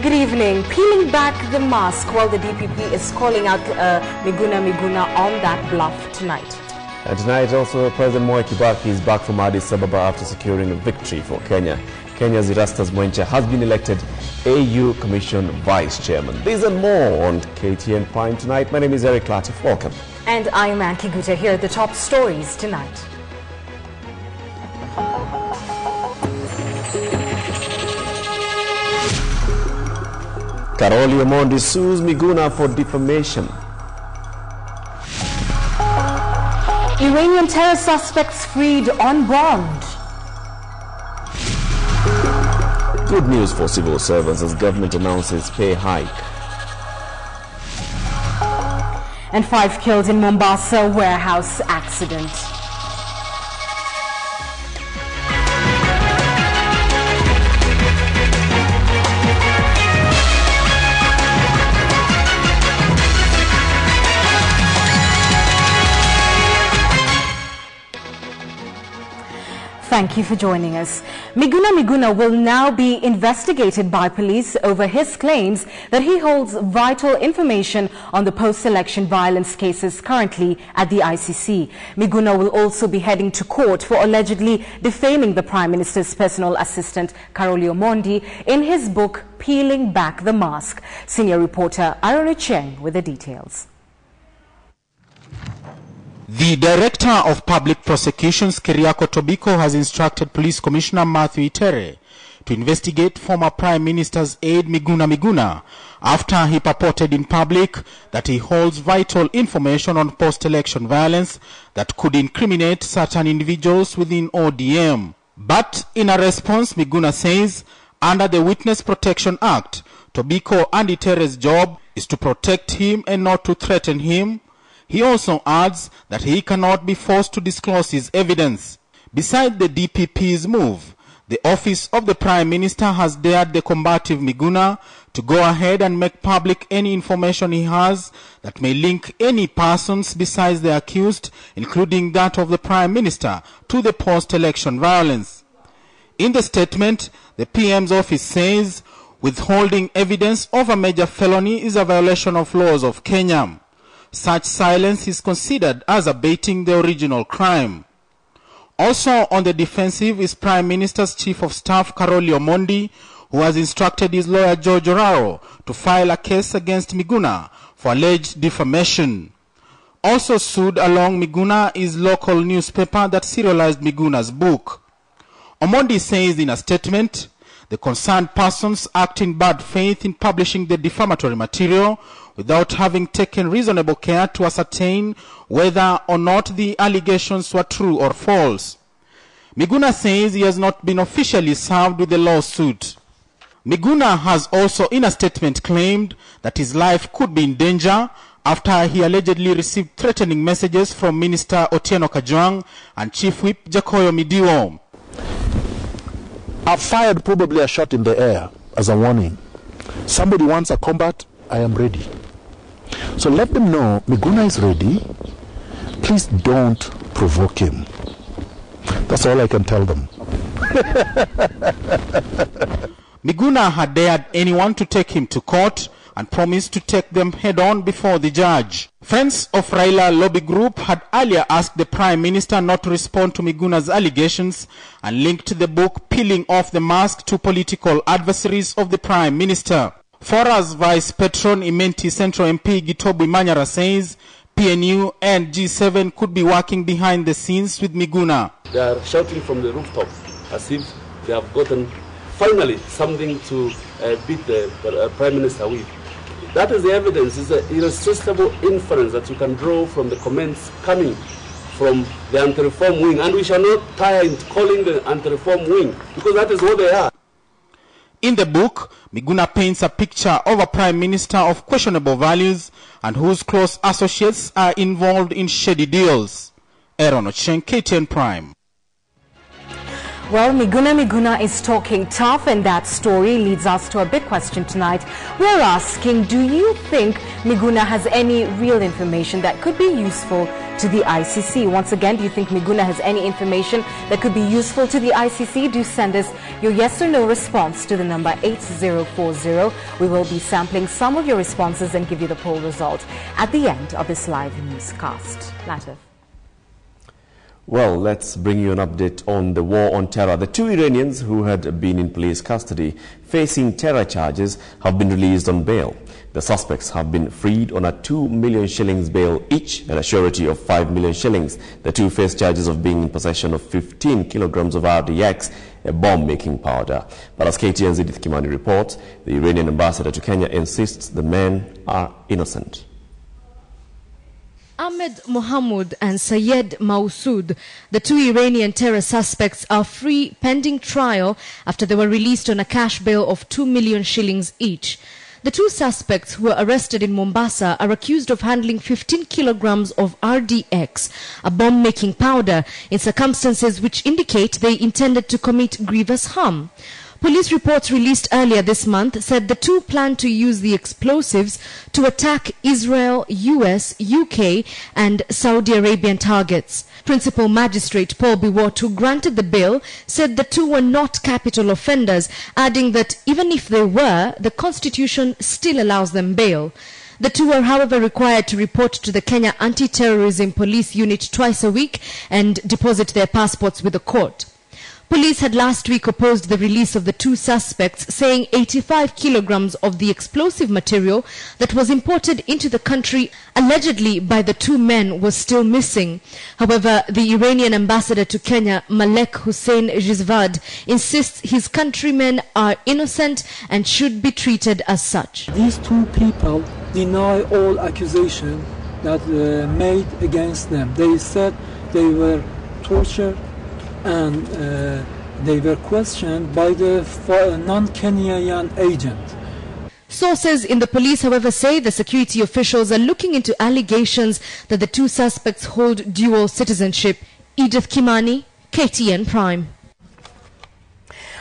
Good evening. Peeling back the mask while the DPP is calling out Miguna on that bluff tonight. And tonight also President Mwai Kibaki is back from Addis Ababa after securing a victory for Kenya. Kenya's Erastus Mwenche has been elected AU Commission Vice Chairman. These and more on KTN Prime tonight. My name is Eric Latif. Welcome. And I'm Anki Guta. Here are the top stories tonight. Karoli Omondi sues Miguna for defamation. Iranian terror suspects freed on bond. Good news for civil servants as government announces pay hike. And 5 killed in Mombasa warehouse accident. Thank you for joining us. Miguna will now be investigated by police over his claims that he holds vital information on the post-election violence cases currently at the ICC. Miguna will also be heading to court for allegedly defaming the Prime Minister's personal assistant, Karoli Omondi, in his book, Peeling Back the Mask. Senior reporter Arone Cheng with the details. The Director of Public Prosecutions, Keriako Tobiko, has instructed Police Commissioner Matthew Itere to investigate former Prime Minister's aide Miguna after he purported in public that he holds vital information on post-election violence that could incriminate certain individuals within ODM. But in a response, Miguna says, under the Witness Protection Act, Tobiko and Itere's job is to protect him and not to threaten him. He also adds that he cannot be forced to disclose his evidence. Beside the DPP's move, the office of the Prime Minister has dared the combative Miguna to go ahead and make public any information he has that may link any persons besides the accused, including that of the Prime Minister, to the post-election violence. In the statement, the PM's office says withholding evidence of a major felony is a violation of laws of Kenya. Such silence is considered as abating the original crime. Also on the defensive is Prime Minister's Chief of Staff Karoli Omondi, who has instructed his lawyer George Oraro to file a case against Miguna for alleged defamation. Also sued along Miguna is local newspaper that serialized Miguna's book. Omondi says in a statement, the concerned persons act in bad faith in publishing the defamatory material without having taken reasonable care to ascertain whether or not the allegations were true or false. Miguna says he has not been officially served with the lawsuit. Miguna has also in a statement claimed that his life could be in danger after he allegedly received threatening messages from Minister Otieno Kajwang and Chief Whip Jakoyo Midiwo. I've fired probably a shot in the air as a warning. Somebody wants a combat, I am ready. So let them know Miguna is ready. Please don't provoke him. That's all I can tell them. Miguna had dared anyone to take him to court and promised to take them head-on before the judge. Friends of Raila Lobby Group had earlier asked the Prime Minister not to respond to Miguna's allegations and linked the book Peeling Off the Mask to political adversaries of the Prime Minister. Fora's Vice Patron Imenti Central MP Gitobu Manyara says PNU and G7 could be working behind the scenes with Miguna. They are shouting from the rooftop as if they have gotten finally something to beat the Prime Minister with. That is the evidence, it's an irresistible inference that you can draw from the comments coming from the anti-reform wing. And we shall not tire in calling the anti-reform wing, because that is what they are. In the book, Miguna paints a picture of a Prime Minister of questionable values and whose close associates are involved in shady deals. Aaron Ocheng, KTN Prime. Well, Miguna is talking tough, and that story leads us to a big question tonight. We're asking, do you think Miguna has any real information that could be useful to the ICC? Once again, do you think Miguna has any information that could be useful to the ICC? Do send us your yes or no response to the number 8040. We will be sampling some of your responses and give you the poll result at the end of this live newscast. Latif. Well, let's bring you an update on the war on terror. The two Iranians who had been in police custody facing terror charges have been released on bail. The suspects have been freed on a 2 million shillings bail each and a surety of 5 million shillings. The two face charges of being in possession of 15 kilograms of RDX, a bomb-making powder. But as KTN's Edith Kimani reports, the Iranian ambassador to Kenya insists the men are innocent. Ahmed Mohammed and Sayed Mausud, the two Iranian terror suspects, are free pending trial after they were released on a cash bail of 2 million shillings each. The two suspects who were arrested in Mombasa are accused of handling 15 kilograms of RDX, a bomb-making powder, in circumstances which indicate they intended to commit grievous harm. Police reports released earlier this month said the two planned to use the explosives to attack Israel, US, UK and Saudi Arabian targets. Principal Magistrate Paul Biwott, who granted the bail, said the two were not capital offenders, adding that even if they were, the Constitution still allows them bail. The two are, however, required to report to the Kenya Anti-Terrorism Police Unit twice a week and deposit their passports with the court. Police had last week opposed the release of the two suspects, saying 85 kilograms of the explosive material that was imported into the country allegedly by the two men was still missing. However, the Iranian ambassador to Kenya, Malek Hussein Rizvad, insists his countrymen are innocent and should be treated as such. These two people deny all accusation that made against them. They said they were tortured and they were questioned by the non-Kenyan agent. Sources in the police, however, say the security officials are looking into allegations that the two suspects hold dual citizenship. Edith Kimani, KTN Prime.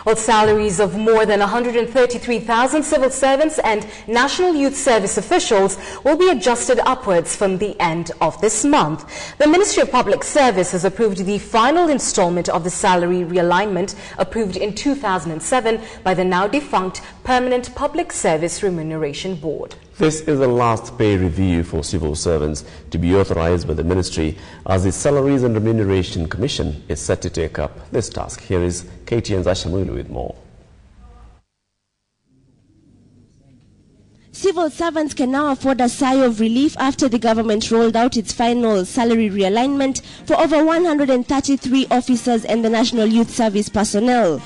Well, salaries of more than 133,000 civil servants and National Youth Service officials will be adjusted upwards from the end of this month. The Ministry of Public Service has approved the final installment of the salary realignment approved in 2007 by the now defunct Permanent Public Service Remuneration Board. This is the last pay review for civil servants to be authorized by the ministry, as the Salaries and Remuneration Commission is set to take up this task. Here is KTN's Ashamulu with more. Civil servants can now afford a sigh of relief after the government rolled out its final salary realignment for over 133 officers and the National Youth Service personnel.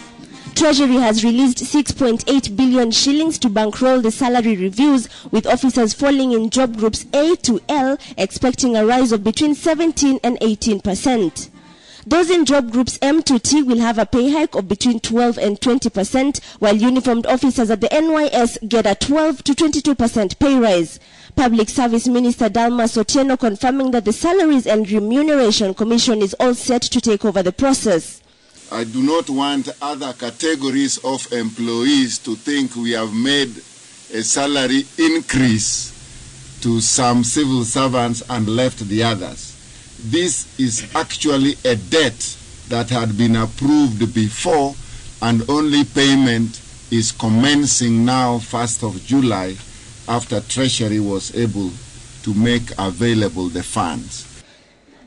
Treasury has released 6.8 billion shillings to bankroll the salary reviews, with officers falling in job groups A to L expecting a rise of between 17 and 18%. Those in job groups M to T will have a pay hike of between 12 and 20%, while uniformed officers at the NYS get a 12 to 22% pay rise. Public Service Minister Dalmas Otieno confirming that the Salaries and Remuneration Commission is all set to take over the process. I do not want other categories of employees to think we have made a salary increase to some civil servants and left the others. This is actually a debt that had been approved before, and only payment is commencing now, 1st of July, after Treasury was able to make available the funds.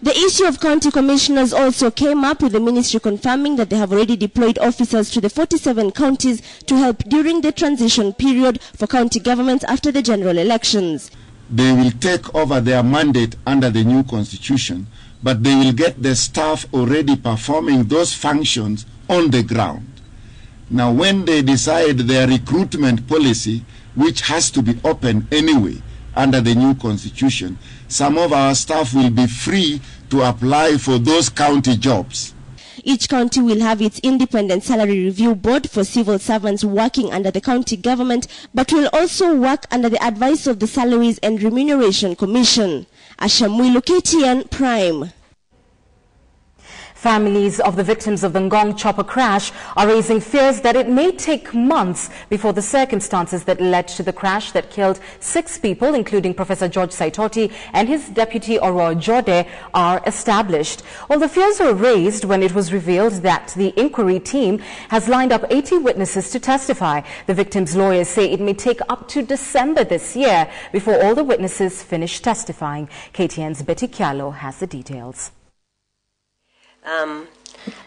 The issue of county commissioners also came up, with the ministry confirming that they have already deployed officers to the 47 counties to help during the transition period for county governments after the general elections. They will take over their mandate under the new constitution, but they will get the staff already performing those functions on the ground. Now, when they decide their recruitment policy, which has to be open anyway under the new constitution, some of our staff will be free to apply for those county jobs. Each county will have its independent salary review board for civil servants working under the county government, but will also work under the advice of the Salaries and Remuneration Commission. Ashamwilu, KTN Prime. Families of the victims of the Ngong chopper crash are raising fears that it may take months before the circumstances that led to the crash that killed 6 people, including Professor George Saitoti and his deputy Oro Jode, are established. Well, the fears were raised when it was revealed that the inquiry team has lined up 80 witnesses to testify. The victims' lawyers say it may take up to December this year before all the witnesses finish testifying. KTN's Betty Kyalo has the details.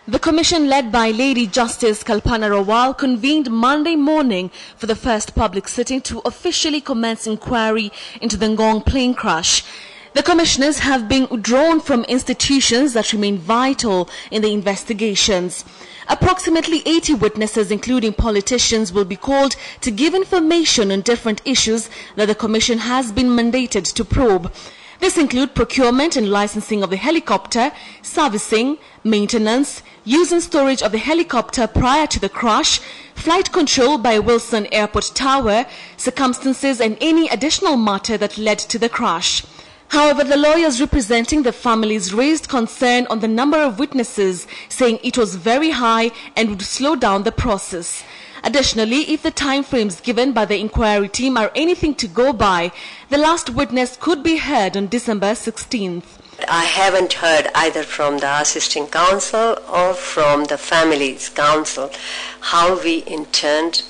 The commission led by Lady Justice Kalpana Rawal convened Monday morning for the first public sitting to officially commence inquiry into the Ngong plane crash. The commissioners have been drawn from institutions that remain vital in the investigations. Approximately 80 witnesses, including politicians, will be called to give information on different issues that the commission has been mandated to probe. This include procurement and licensing of the helicopter, servicing, maintenance, use and storage of the helicopter prior to the crash, flight control by Wilson Airport Tower, circumstances and any additional matter that led to the crash. However, the lawyers representing the families raised concern on the number of witnesses, saying it was very high and would slow down the process. Additionally, if the timeframes given by the inquiry team are anything to go by, the last witness could be heard on December 16th. I haven't heard either from the assisting counsel or from the family's counsel how we intend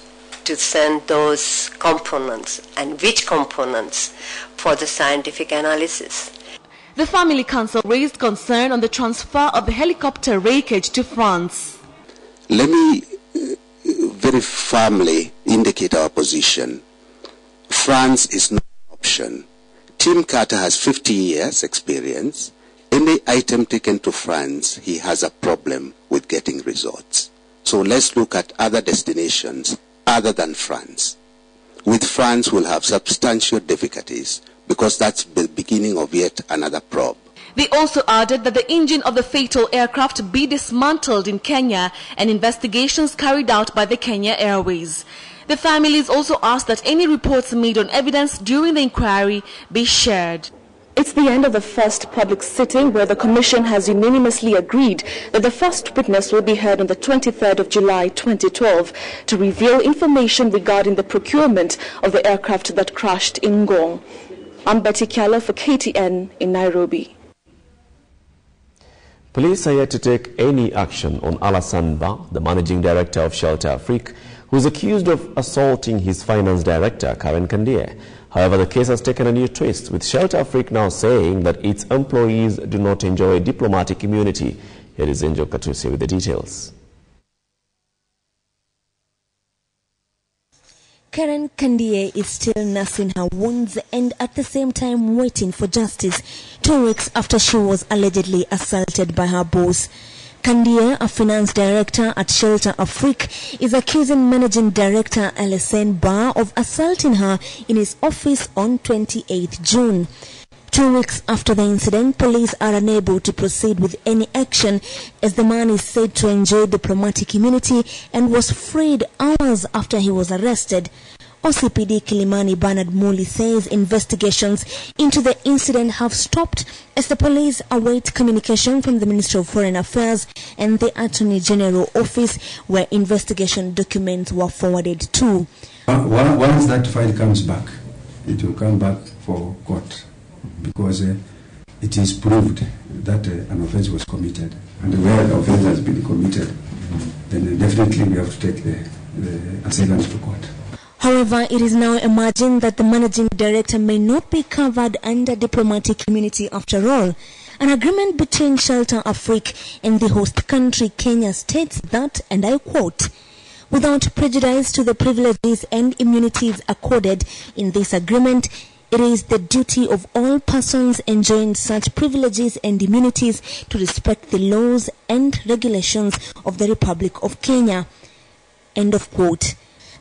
to send those components and which components for the scientific analysis. The family council raised concern on the transfer of the helicopter wreckage to France. Let me very firmly indicate our position. France is not an option. Tim Carter has 50 years experience. Any item taken to France, he has a problem with getting results. So let's look at other destinations other than France. With France, we'll have substantial difficulties because that's the beginning of yet another probe. They also added that the engine of the fatal aircraft be dismantled in Kenya and investigations carried out by the Kenya Airways. The families also asked that any reports made on evidence during the inquiry be shared. It's the end of the first public sitting where the Commission has unanimously agreed that the first witness will be heard on the 23rd of July 2012 to reveal information regarding the procurement of the aircraft that crashed in Ngong. I'm Betty Kyalo for KTN in Nairobi. Police are yet to take any action on Alassane Ba, the managing director of Shelter Afrique, who is accused of assaulting his finance director, Karen Kandie. However, the case has taken a new twist, with Shelter Afrique now saying that its employees do not enjoy diplomatic immunity. Here is Angel Katusi with the details. Karen Kandie is still nursing her wounds and at the same time waiting for justice 2 weeks after she was allegedly assaulted by her boss. Kandie, a finance director at Shelter Afrique, is accusing managing director Alassane Ba of assaulting her in his office on 28th June. 2 weeks after the incident, police are unable to proceed with any action as the man is said to enjoy diplomatic immunity and was freed hours after he was arrested. OCPD Kilimani Bernard Muli says investigations into the incident have stopped as the police await communication from the Ministry of Foreign Affairs and the Attorney General Office, where investigation documents were forwarded to. Once that file comes back, it will come back for court because it is proved that an offense was committed. And where the offense has been committed, then definitely we have to take the assailants to court. However, it is now emerging that the managing director may not be covered under diplomatic immunity after all. An agreement between Shelter Afrique and the host country Kenya states that, and I quote, "Without prejudice to the privileges and immunities accorded in this agreement, it is the duty of all persons enjoying such privileges and immunities to respect the laws and regulations of the Republic of Kenya." End of quote.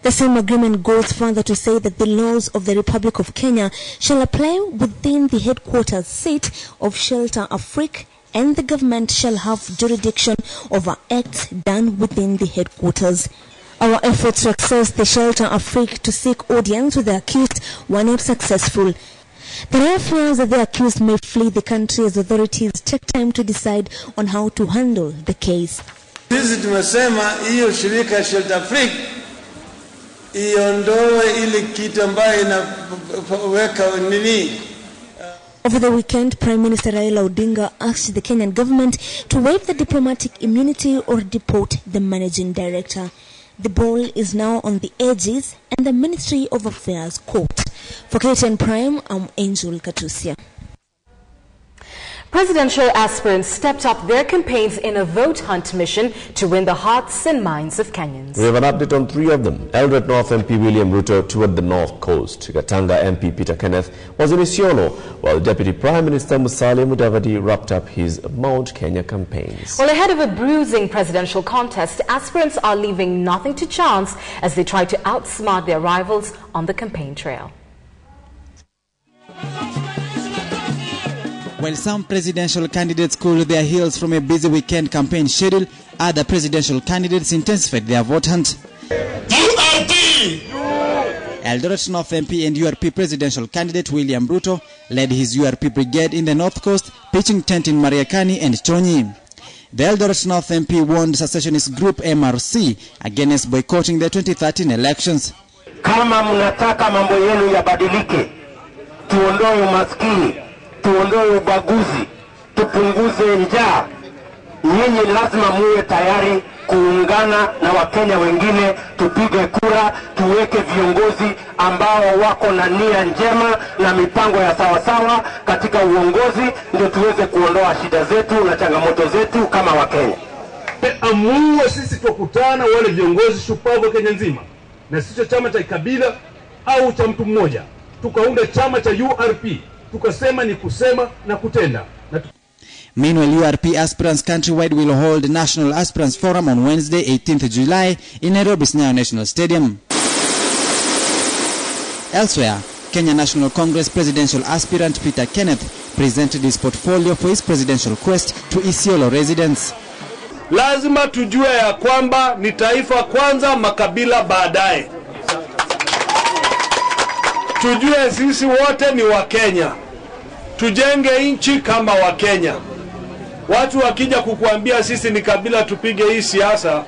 The same agreement goes further to say that the laws of the Republic of Kenya shall apply within the headquarters seat of Shelter Afrique, and the government shall have jurisdiction over acts done within the headquarters. Our efforts to access the Shelter Afrique to seek audience with the accused were not successful. There are fears that the accused may flee the country as authorities take time to decide on how to handle the case. Sisi tumesema hiyo shirika Shelter Free iondoe ile kitu ambayo inaweka nini. Over the weekend, Prime Minister Raila Odinga asked the Kenyan government to waive the diplomatic immunity or deport the managing director. The ball is now on the edges and the Ministry of Affairs court. For KTN Prime, I'm Angel Katusia. Presidential aspirants stepped up their campaigns in a vote hunt mission to win the hearts and minds of Kenyans. We have an update on 3 of them. Eldoret North MP William Ruto toured the North Coast. Gatanga MP Peter Kenneth was in Isiolo, while Deputy Prime Minister Musalia Mudavadi wrapped up his Mount Kenya campaigns. Well, ahead of a bruising presidential contest, aspirants are leaving nothing to chance as they try to outsmart their rivals on the campaign trail. While some presidential candidates cooled their heels from a busy weekend campaign schedule, other presidential candidates intensified their vote hunt. Eldoret North MP and URP presidential candidate William Ruto led his URP brigade in the North Coast, pitching tent in Mariakani and Chonyi. The Eldoret North MP warned secessionist group MRC against boycotting the 2013 elections. Kama mnataka mambo yenu yabadilike, tuondoe umaskini, tuondoe ubaguzi, tupunguze njaa, nyinyi lazima muwe tayari kuungana na Wakenya wengine, tupige kura, tuweke viongozi ambao wako na nia njema na mipango ya sawasawa katika uongozi, ndio tuweze kuondoa shida zetu na changamoto zetu kama Wakenya. Amuwe sisi tukutana wale viongozi shupavu Kenya nzima, na sisi chama cha kabila au cha mtu mmoja, tukaunda chama cha URP, tukasema ni kusema na kutenda. Meanwhile, URP aspirants countrywide will hold National Aspirants Forum on Wednesday, 18th July in Nairobi's Nyayo National Stadium. Elsewhere, Kenya National Congress presidential aspirant Peter Kenneth presented his portfolio for his presidential quest to Isiolo residents. Lazima tujue ya kwamba ni taifa kwanza, makabila baadaye. Tujue sisi wote ni Wakenya. Tujenge nchi kama Wakenya. Watu wakija kukuambia sisi ni kabila tupige hii siasa,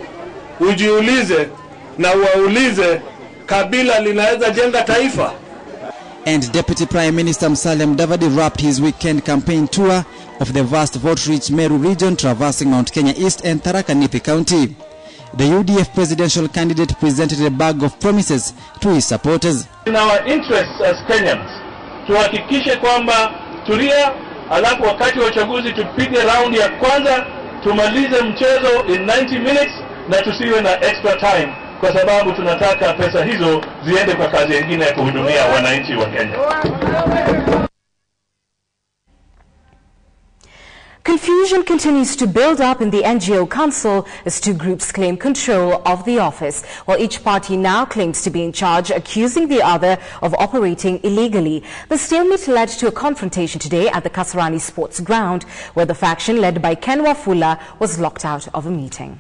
ujiulize na waulize kabila linaweza jenga taifa? And Deputy Prime Minister Musalia Mudavadi wrapped his weekend campaign tour of the vast vote-rich Meru region, traversing Mount Kenya East and Tharaka Nithi County. The UDF presidential candidate presented a bag of promises to his supporters. In our interests as Kenyans, tuhakikishe kwamba tulia, alafu wakati wa uchaguzi tupige round ya kwanza, tumalize mchezo in 90 minutes na tusiwe na extra time, kwa sababu tunataka pesa hizo ziende kwa kazi nyingine ya kuhudumia wananchi wa Kenya. Confusion continues to build up in the NGO Council as two groups claim control of the office, while each party now claims to be in charge, accusing the other of operating illegally. The stalemate led to a confrontation today at the Kasarani Sports Ground, where the faction led by Ken Wafula was locked out of a meeting.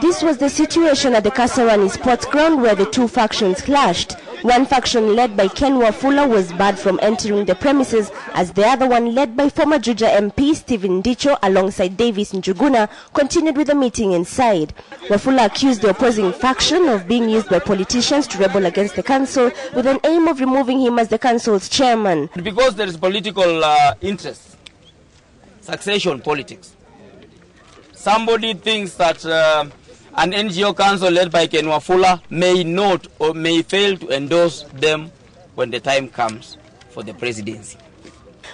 This was the situation at the Kasarani Sports Ground where the two factions clashed. One faction led by Ken Wafula was barred from entering the premises, as the other one led by former Juja MP Stephen Dicho alongside Davis Njuguna continued with the meeting inside. Wafula accused the opposing faction of being used by politicians to rebel against the council with an aim of removing him as the council's chairman. Because there is political interest, succession politics. Somebody thinks that an NGO council led by Ken Wafula may not or may fail to endorse them when the time comes for the presidency.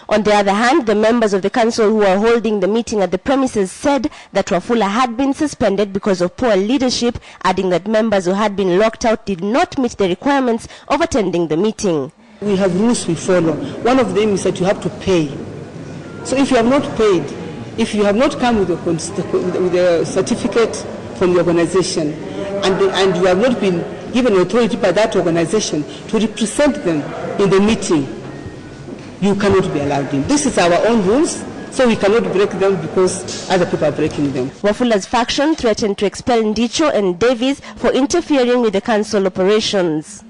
On the other hand, the members of the council who are holding the meeting at the premises said that Wafula had been suspended because of poor leadership, adding that members who had been locked out did not meet the requirements of attending the meeting. We have rules we follow. One of them is that you have to pay. So if you have not paid, if you have not come with a certificate from the organization and you have not been given authority by that organization to represent them in the meeting, you cannot be allowed in. This is our own rules, so we cannot break them because other people are breaking them. Wafula's faction threatened to expel Ndicho and Davis for interfering with the council operations.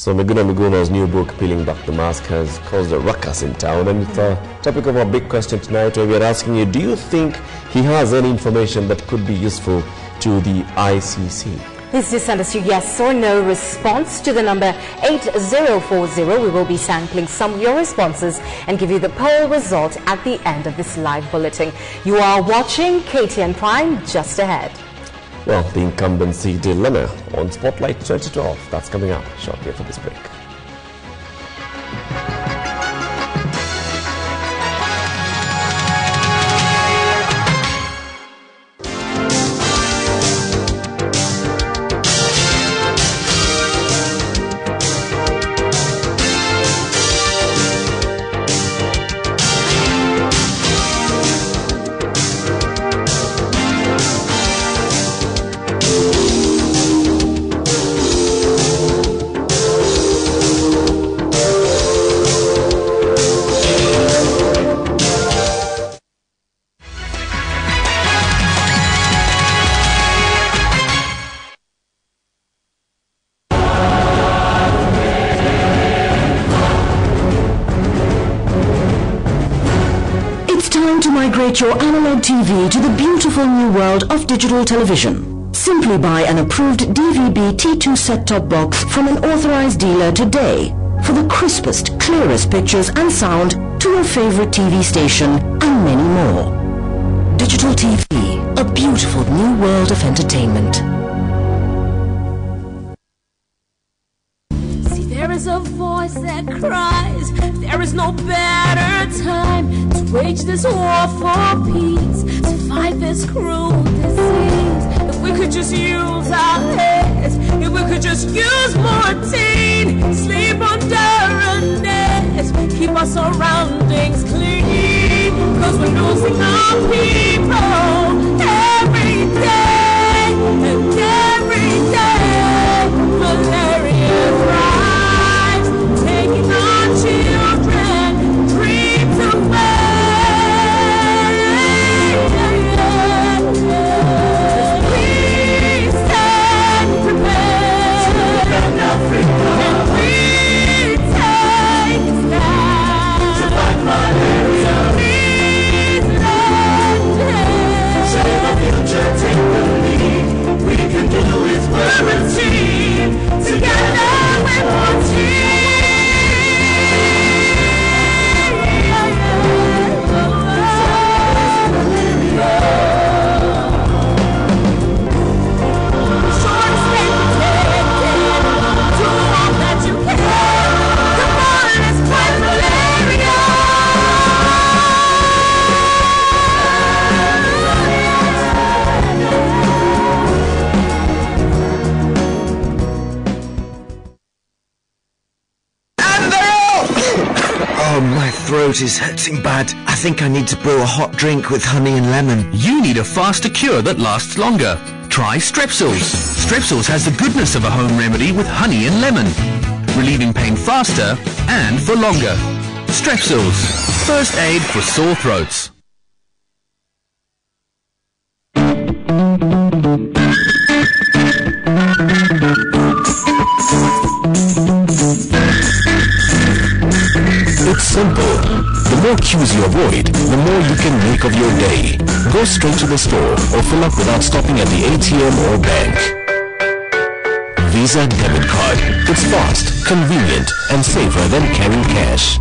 So Miguna Miguna's new book, Peeling Back the Mask, has caused a ruckus in town, and it's the topic of our big question tonight, where we are asking you, do you think he has any information that could be useful to the ICC? Please just send us your yes or no response to the number 8040. We will be sampling some of your responses and give you the poll result at the end of this live bulletin. You are watching KTN Prime. Just ahead. Well, the incumbency dilemma on Spotlight 2012. That's coming up shortly after this break. Migrate your analog TV to the beautiful new world of digital television. Simply buy an approved DVB T2 set-top box from an authorized dealer today for the crispest, clearest pictures and sound to your favorite TV station and many more. Digital TV, a beautiful new world of entertainment. See, there is a voice that cries, there is no better time to wage this war for peace, to fight this cruel disease. If we could just use our heads, if we could just use more routine, sleep under a net, keep our surroundings clean, cause we're losing our people every day, and every day malaria thrives, taking our children dreams away. We stand prepared, and we take a stand to fight malaria. So please lend save our future, take the lead. We can do it, we're a team. Together we're one team. Oh, my throat is hurting bad. I think I need to brew a hot drink with honey and lemon. You need a faster cure that lasts longer. Try Strepsils. Strepsils has the goodness of a home remedy with honey and lemon, relieving pain faster and for longer. Strepsils, first aid for sore throats. It's simple. The more queues you avoid, the more you can make of your day. Go straight to the store or fill up without stopping at the ATM or bank. Visa debit card. It's fast, convenient, and safer than carrying cash.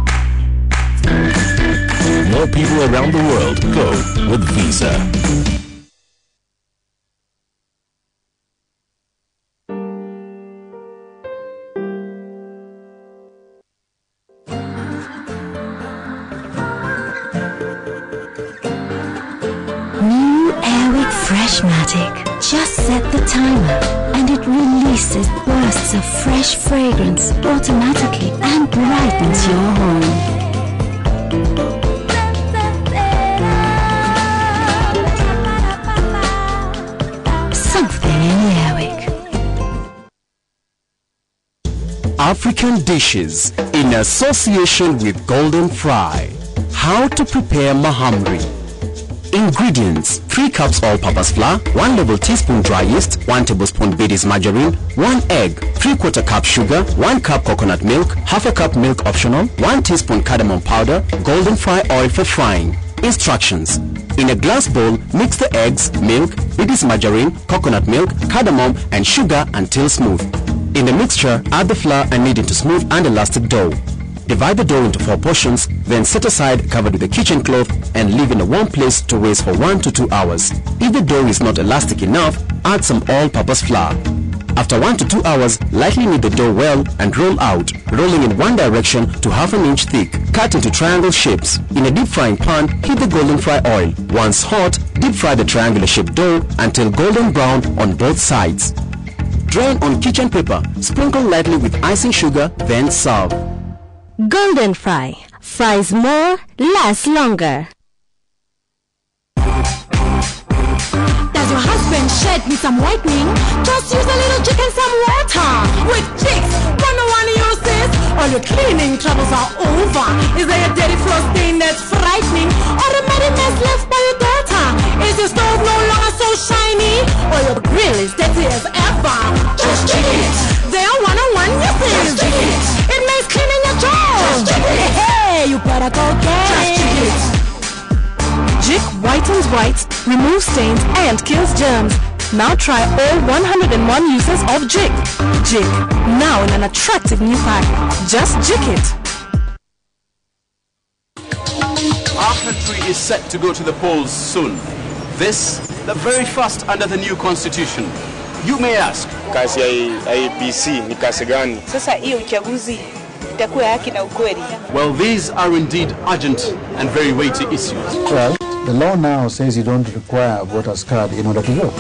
More people around the world go with Visa. Freshmatic. Just set the timer and it releases bursts of fresh fragrance automatically and brightens your home. Something in Airwick. African dishes in association with Golden Fry. How to prepare mahamri. Ingredients: 3 cups all-purpose flour, 1 level teaspoon dry yeast, 1 tablespoon Biddy's margarine, 1 egg, 3/4 cup sugar, 1 cup coconut milk, half a cup milk optional, 1 teaspoon cardamom powder, golden fry oil for frying. Instructions: in a glass bowl, mix the eggs, milk, Biddy's margarine, coconut milk, cardamom and sugar until smooth. In the mixture, add the flour and knead into smooth and elastic dough. Divide the dough into 4 portions, then set aside covered with a kitchen cloth and leave in a warm place to rest for 1 to 2 hours. If the dough is not elastic enough, add some all-purpose flour. After 1 to 2 hours, lightly knead the dough well and roll out, rolling in one direction to half an inch thick. Cut into triangle shapes. In a deep frying pan, heat the golden fry oil. Once hot, deep fry the triangular shaped dough until golden brown on both sides. Drain on kitchen paper, sprinkle lightly with icing sugar, then serve. Golden Fry. Fries more, lasts longer. Does your husband shed me some whitening? Just use a little Jik and some water. With Jik's 101 uses, all your cleaning troubles are over. Is there a dirty floor stain that's frightening? Or a muddy mess left by your daughter? Is your stove no longer so shiny? Or your grill is dirty as ever? Just Jik it. There are 101 uses. Just Jik it. It makes cleaning your job. Just Jik it. Hey, you better go get it. Just Jik it. Jik whitens whites, removes stains and kills germs. Now try all 101 uses of Jik. Jik, now in an attractive new pack. Just Jik it. Our country is set to go to the polls soon. This, the very first under the new constitution. You may ask, kazi ya IEBC ni kazi gani? Sasa hiyo uchaguzi itakuwa haki na ukweli. Well, these are indeed urgent and very weighty issues. Well, the law now says you don't require a voter's card in order to vote.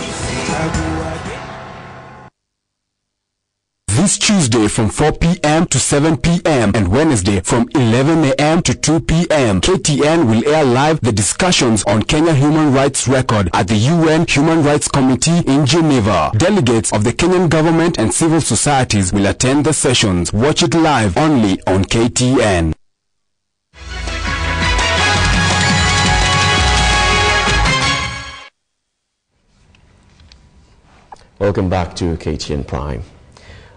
This Tuesday from 4 p.m. to 7 p.m. and Wednesday from 11 a.m. to 2 p.m. KTN will air live the discussions on Kenya human rights record at the UN Human Rights Committee in Geneva. Delegates of the Kenyan government and civil societies will attend the sessions. Watch it live only on KTN. Welcome back to KTN Prime.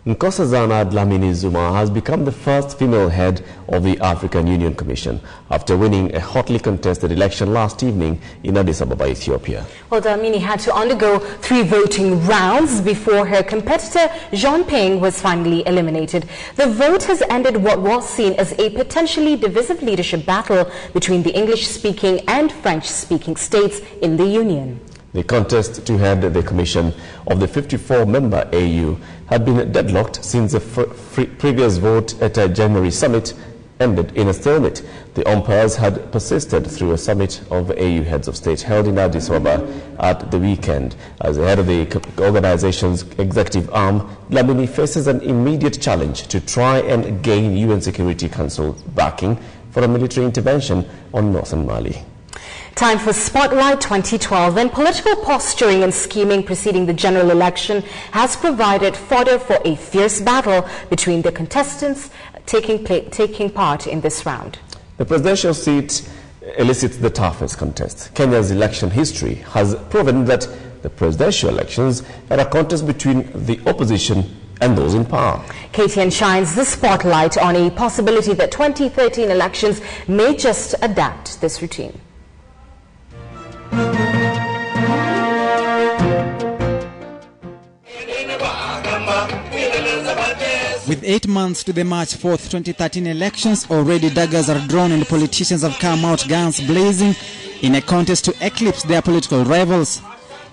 Nkosazana Dlamini Zuma has become the first female head of the African Union Commission after winning a hotly contested election last evening in Addis Ababa, Ethiopia. Well, Dlamini had to undergo 3 voting rounds before her competitor Jean Ping was finally eliminated. The vote has ended what was seen as a potentially divisive leadership battle between the English-speaking and French-speaking states in the Union. The contest to head the commission of the 54-member AU had been deadlocked since the previous vote at a January summit ended in a stalemate. The umpires had persisted through a summit of AU heads of state held in Addis Ababa at the weekend. As the head of the organization's executive arm, Dlamini faces an immediate challenge to try and gain UN Security Council backing for a military intervention on northern Mali. Time for Spotlight 2012, and political posturing and scheming preceding the general election has provided fodder for a fierce battle between the contestants taking part in this round. The presidential seat elicits the toughest contest. Kenya's election history has proven that the presidential elections are a contest between the opposition and those in power. KTN shines the spotlight on a possibility that 2013 elections may just adapt this routine. With 8 months to the March 4th, 2013 elections, already daggers are drawn and politicians have come out guns blazing in a contest to eclipse their political rivals.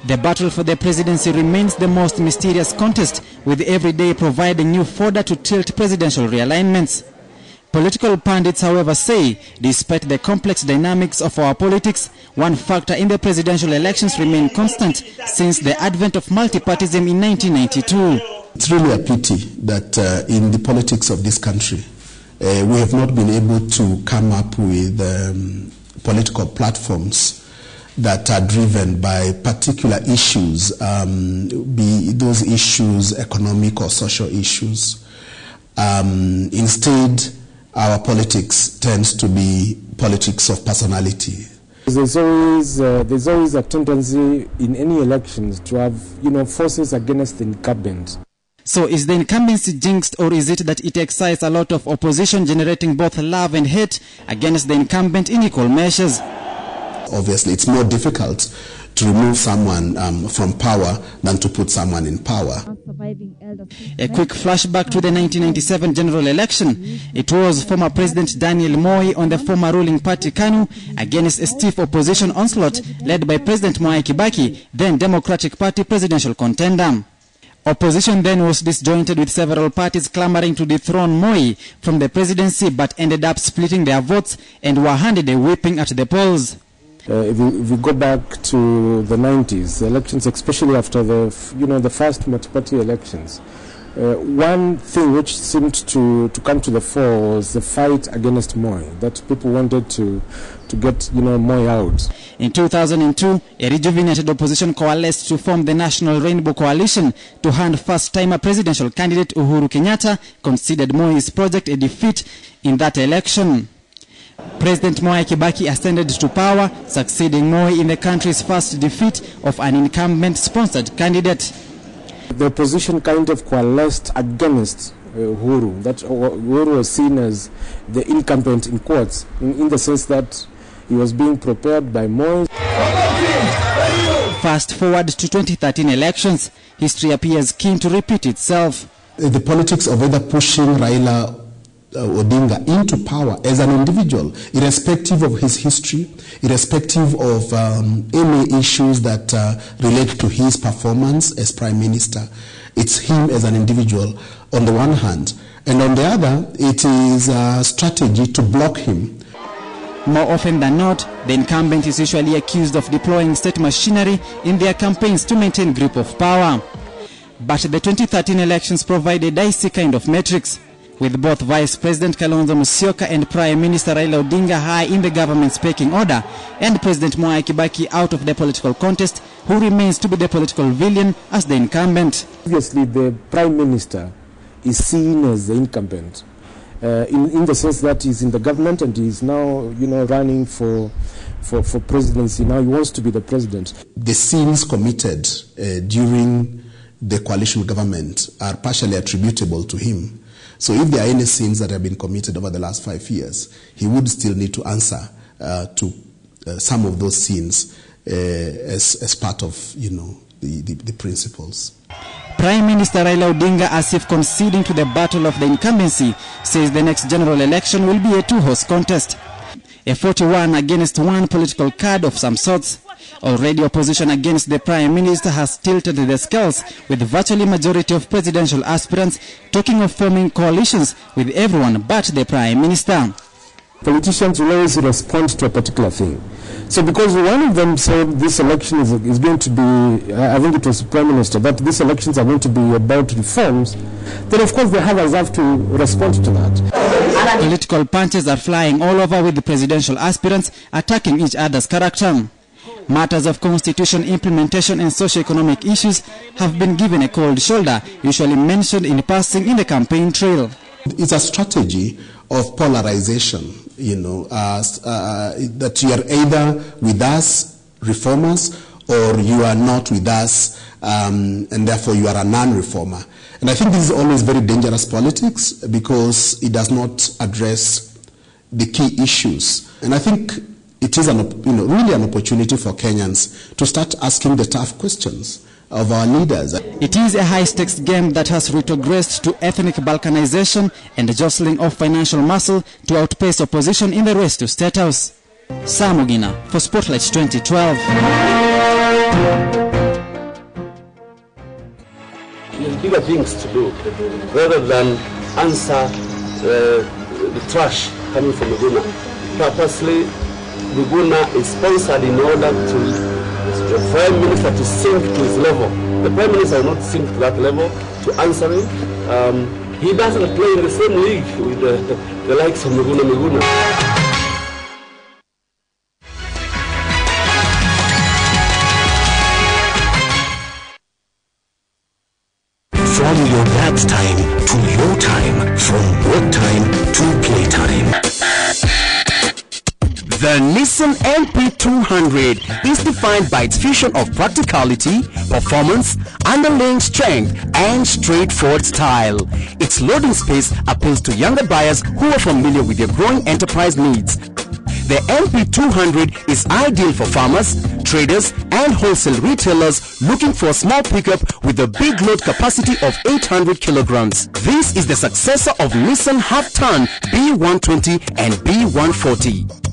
The battle for the presidency remains the most mysterious contest, with every day providing new fodder to tilt presidential realignments. Political pundits, however, say, despite the complex dynamics of our politics, one factor in the presidential elections remained constant since the advent of multipartyism in 1992. It's really a pity that in the politics of this country, we have not been able to come up with political platforms that are driven by particular issues, be those issues economic or social issues. Instead, our politics tends to be politics of personality. There's always a tendency in any elections to have, forces against the incumbent. So is the incumbency jinxed, or is it that it excites a lot of opposition, generating both love and hate against the incumbent in equal measures? Obviously, it's more difficult to remove someone from power than to put someone in power. A quick flashback to the 1997 general election. It was former President Daniel Moi on the former ruling party KANU against a stiff opposition onslaught led by President Mwai Kibaki, then Democratic Party presidential contender. Opposition then was disjointed, with several parties clamoring to dethrone Moi from the presidency, but ended up splitting their votes and were handed a whipping at the polls. If we go back to the 90s, the elections, especially after the first multi-party elections, one thing which seemed to come to the fore was the fight against Moi, that people wanted to get Moi out. In 2002, a rejuvenated opposition coalesced to form the National Rainbow Coalition to hand first-timer presidential candidate Uhuru Kenyatta considered Moi's project a defeat in that election. President Mwai Kibaki ascended to power, succeeding Moi in the country's first defeat of an incumbent-sponsored candidate. The opposition kind of coalesced against Uhuru. That Uhuru was seen as the incumbent in quotes, in the sense that he was being prepared by Moi. Fast forward to 2013 elections, history appears keen to repeat itself. The politics of either pushing Raila Odinga into power as an individual, irrespective of his history, irrespective of any issues that relate to his performance as Prime Minister. It's him as an individual on the one hand, and on the other, it is a strategy to block him. More often than not, the incumbent is usually accused of deploying state machinery in their campaigns to maintain grip of power. But the 2013 elections provide a dicey kind of matrix, with both Vice President Kalonzo Musyoka and Prime Minister Raila Odinga high in the government's pecking order, and President Mwai Kibaki out of the political contest, who remains to be the political villain as the incumbent. Obviously, the Prime Minister is seen as the incumbent, in the sense that he's in the government and he's now, running for presidency. Now he wants to be the president. The sins committed during the coalition government are partially attributable to him. So if there are any sins that have been committed over the last 5 years, he would still need to answer to some of those sins as part of, the principles. Prime Minister Raila Odinga, as if conceding to the battle of the incumbency, says the next general election will be a two-horse contest. A 41 against 1 political card of some sorts. Already opposition against the Prime Minister has tilted the scales, with virtually majority of presidential aspirants talking of forming coalitions with everyone but the Prime Minister. Politicians will always respond to a particular thing. So because one of them said this election is going to be, I think it was the Prime Minister, that these elections are going to be about reforms, then of course the others have to respond to that. Political punches are flying all over, with the presidential aspirants attacking each other's character. Matters of constitution implementation and socio-economic issues have been given a cold shoulder, usually mentioned in passing in the campaign trail. It's a strategy of polarization, that you are either with us, reformers, or you are not with us, and therefore you are a non-reformer. And I think this is always very dangerous politics, because it does not address the key issues. And I think it is really an opportunity for Kenyans to start asking the tough questions of our leaders. It is a high-stakes game that has retrogressed to ethnic balkanization and jostling of financial muscle to outpace opposition in the race to State House. Sam Ogina for Spotlight 2012. There's bigger things to do rather than answer the trash coming from Miguna. Purposely, Miguna is sponsored in order to the Prime Minister to sink to his level. The Prime Minister will not sink to that level to answer him. He doesn't play in the same league with the likes of Miguna. From your dad's time to your time, from work time to playtime. The The Nissan NP200 is defined by its fusion of practicality, performance, underlying strength, and straightforward style. Its loading space appeals to younger buyers who are familiar with their growing enterprise needs. The NP200 is ideal for farmers, traders, and wholesale retailers looking for a small pickup with a big load capacity of 800 kilograms. This is the successor of Nissan half-ton B120 and B140.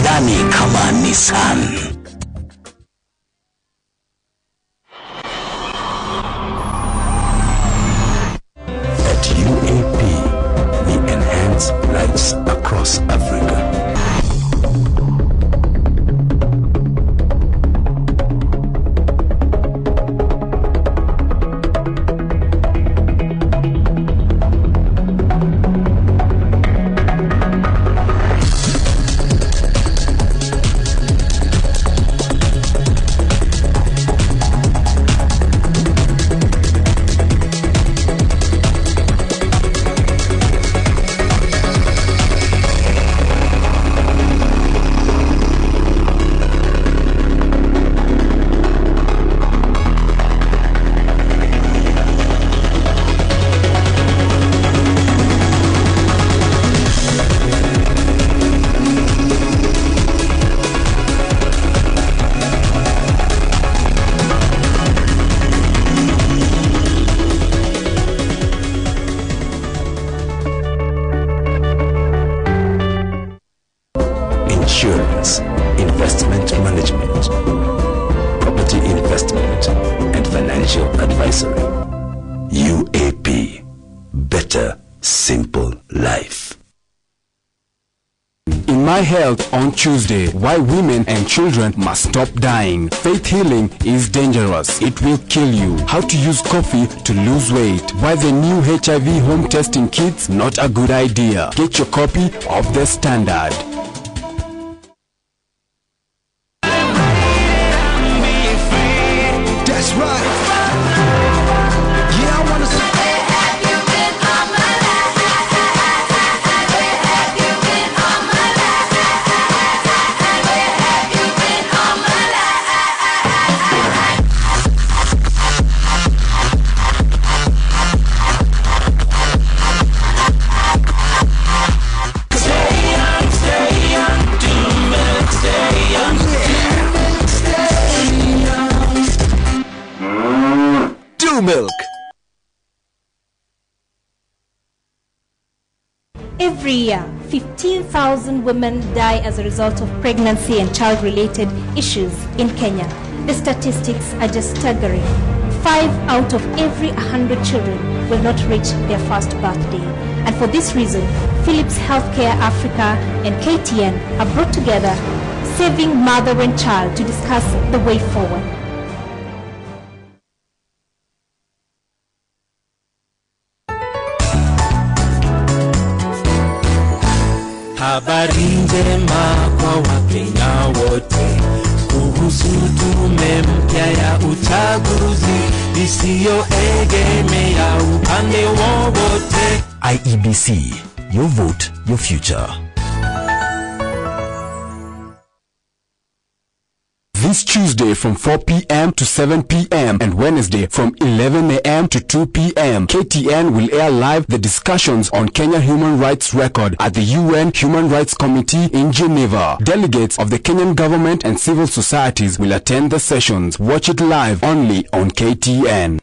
Nani kama Nissan? Rights across Africa. Insurance, investment management, property investment, and financial advisory. UAP. Better, simple life. In My Health on Tuesday, why women and children must stop dying. Faith healing is dangerous. It will kill you. How to use coffee to lose weight. Why the new HIV home testing kits not a good idea. Get your copy of The Standard. That's right. Yeah, I wanna say. Milk. Every year, 15,000 women die as a result of pregnancy and child-related issues in Kenya. The statistics are just staggering. 5 out of every 100 children will not reach their first birthday. And for this reason, Philips Healthcare Africa and KTN have brought together Saving Mother and Child to discuss the way forward. Habari njema kwa Wakenya wote kuhusu tume mpya ya uchaguzi isiyoegemea upande wowote. IEBC, your vote, your future. This Tuesday from 4 p.m. to 7 p.m. and Wednesday from 11 a.m. to 2 p.m. KTN will air live the discussions on Kenya Human Rights Record at the UN Human Rights Committee in Geneva. Delegates of the Kenyan government and civil societies will attend the sessions. Watch it live only on KTN.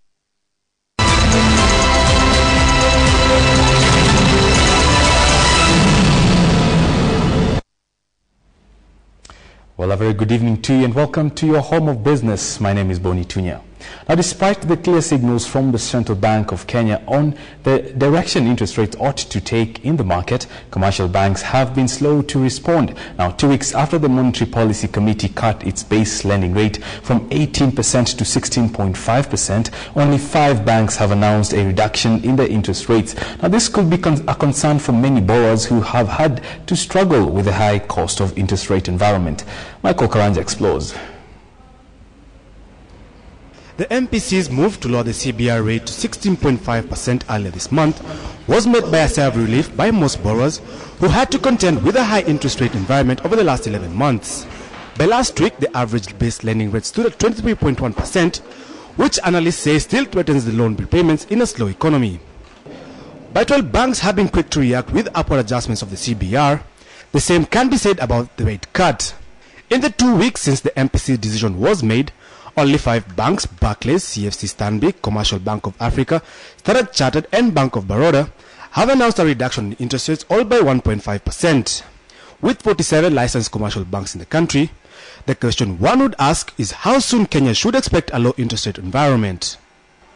Well, a very good evening to you and welcome to your home of business. My name is Boni Tunya. Now, despite the clear signals from the Central Bank of Kenya on the direction interest rates ought to take in the market, commercial banks have been slow to respond. Now, 2 weeks after the Monetary Policy Committee cut its base lending rate from 18% to 16.5%, only 5 banks have announced a reduction in their interest rates. Now, this could be a concern for many borrowers who have had to struggle with the high cost of interest rate environment. Michael Karanja explores. The MPC's move to lower the CBR rate to 16.5% earlier this month was met by a sigh of relief by most borrowers who had to contend with a high interest rate environment over the last 11 months. By last week, the average base lending rate stood at 23.1%, which analysts say still threatens the loan repayments in a slow economy. But while banks have been quick to react with upward adjustments of the CBR, the same can be said about the rate cut. In the 2 weeks since the MPC decision was made, only 5 banks, Barclays, CFC Stanbic, Commercial Bank of Africa, Standard Chartered and Bank of Baroda, have announced a reduction in interest rates all by 1.5%. With 47 licensed commercial banks in the country, the question one would ask is how soon Kenya should expect a low interest rate environment.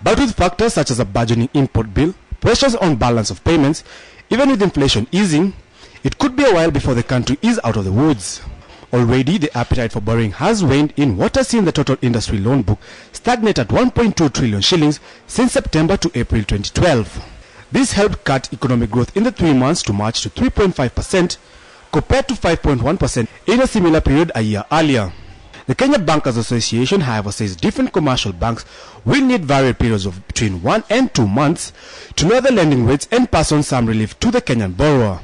But with factors such as a burgeoning import bill, pressures on balance of payments, even with inflation easing, it could be a while before the country is out of the woods. Already, the appetite for borrowing has waned in what has seen the total industry loan book stagnate at 1.2 trillion shillings since September to April 2012. This helped cut economic growth in the 3 months to March to 3.5% compared to 5.1% in a similar period a year earlier. The Kenya Bankers Association, however, says different commercial banks will need varied periods of between 1 and 2 months to lower the lending rates and pass on some relief to the Kenyan borrower.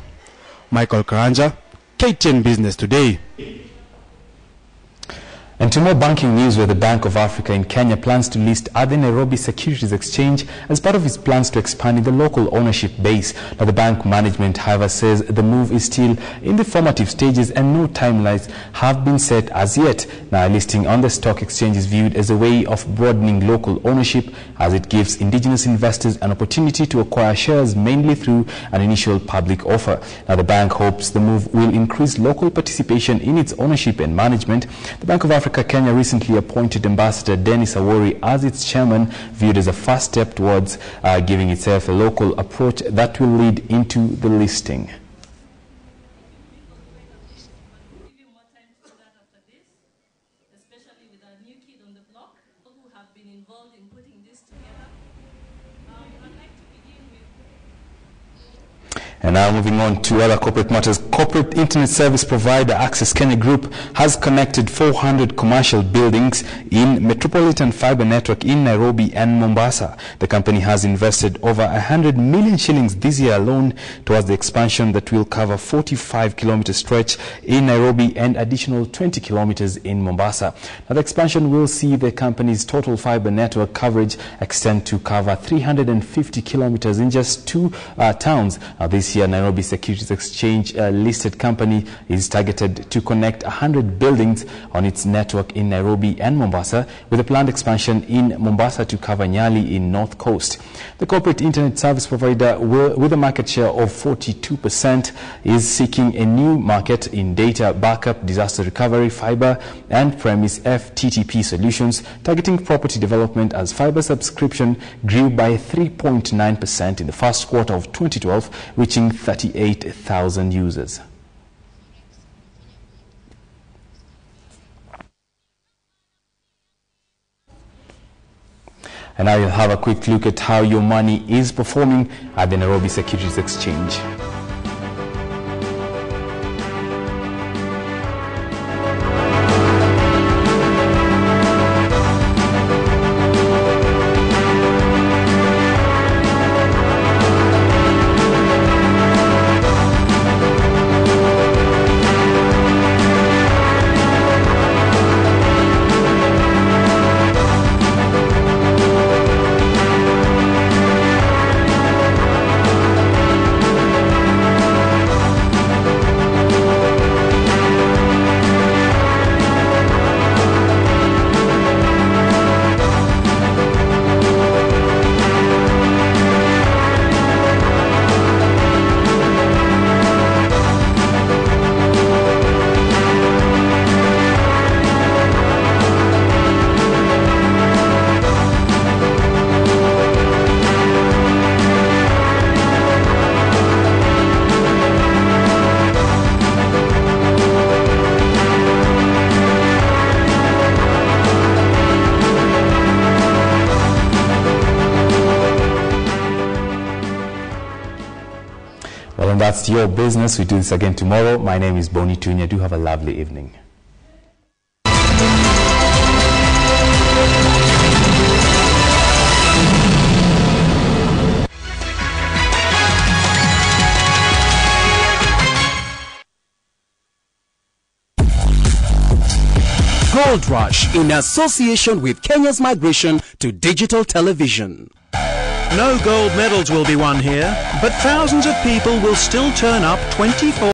Michael Karanja, KTN Business Today. And to more banking news, where the Bank of Africa in Kenya plans to list at the Nairobi Securities Exchange as part of its plans to expand in the local ownership base. Now, the bank management, however, says the move is still in the formative stages and no timelines have been set as yet. Now, listing on the stock exchange is viewed as a way of broadening local ownership, as it gives indigenous investors an opportunity to acquire shares mainly through an initial public offer. Now, the bank hopes the move will increase local participation in its ownership and management. The Bank of Africa Kenya recently appointed Ambassador Dennis Awori as its chairman, viewed as a first step towards giving itself a local approach that will lead into the listing. And now moving on to other corporate matters. Corporate internet service provider Access Kenya Group has connected 400 commercial buildings in metropolitan fiber network in Nairobi and Mombasa. The company has invested over 100 million shillings this year alone towards the expansion that will cover 45-kilometer stretch in Nairobi and additional 20 kilometers in Mombasa. Now, the expansion will see the company's total fiber network coverage extend to cover 350 kilometers in just 2 towns. Now, this year, Nairobi Securities Exchange listed company is targeted to connect 100 buildings on its network in Nairobi and Mombasa, with a planned expansion in Mombasa to cover Nyali in North Coast. The corporate internet service provider, with a market share of 42%, is seeking a new market in data backup, disaster recovery, fiber and premise FTTP solutions, targeting property development, as fiber subscription grew by 3.9% in the first quarter of 2012, reaching 38,000 users. And now you'll have a quick look at how your money is performing at the Nairobi Securities Exchange. Well, and that's your business. We do this again tomorrow. My name is Boni Tunya. Do have a lovely evening. Gold Rush in association with Kenya's migration to digital television. No gold medals will be won here, but thousands of people will still turn up 24